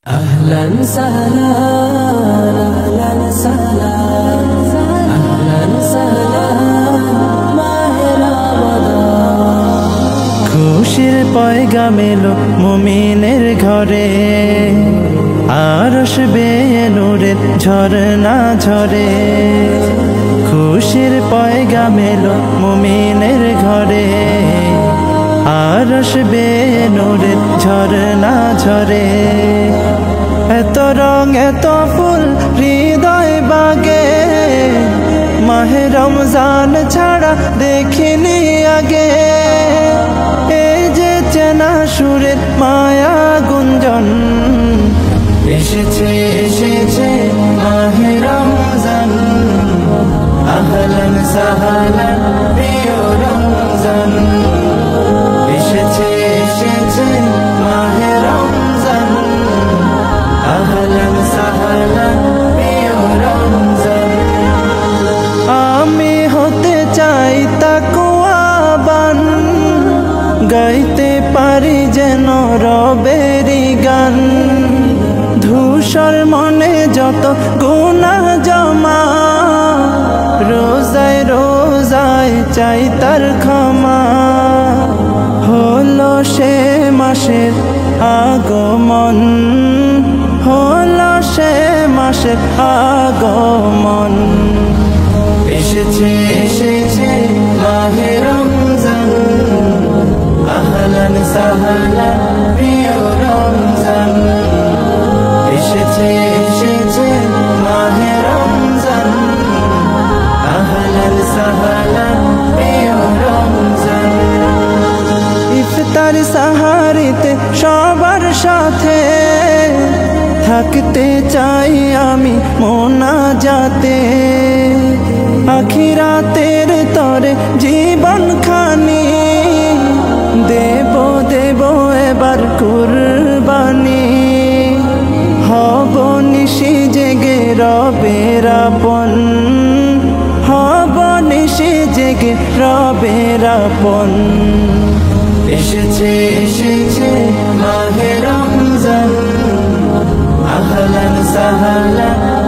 أهلا سهلا أهلا سهلا أهلا سهلا মাহে রমাদান খুশির পয়গাম এলো মুমিনের ঘরে আরশ বেয়ে নূরের ঝরনা ঝরে খুশির পয়গাম এলো মুমিনের ঘরে আরশ বেয়ে নূরের ঝরনা ঝরে এত রং এত ফুল হৃদয় বাগে মাহে রমজান ছাড়া দেখিনি আগে এই যে চেনা সুরের মায়া গুঞ্জন এসেছে এসেছে মাহে রমজান আহলান সাহলান প্রিয় রমজান এসেছে এসেছে মাহে রমজান আহলান সাহলান প্রিয় রমজান আমি হতে চাই তাকওয়াবান গাইতে পারি যেন রবেরি গান ধূসর মনে যত গুনাহ জমা রোজায় রোজায় চাই তার ক্ষমা হলো সে মাসের আগমন হলো সে মাসের আগমন এসেছে এসেছে মাহে রমজান আহলান সাহলান প্রিয় রমজান এসেছে এসেছে মাহে রমজান আহলান সাহলান প্রিয় রমজান ইফতার সাহারিতে সবার সাথে থাকতে চাই আমি মোনাজাতে আখিরাতের তরে জীবন খানি দেব দেব এবার কুরবানি হব নিশি জেগে রবের আপন হব নিশি জেগে রবের আপন এসেছে এসেছে মাহে রমজান আহলান সাহলান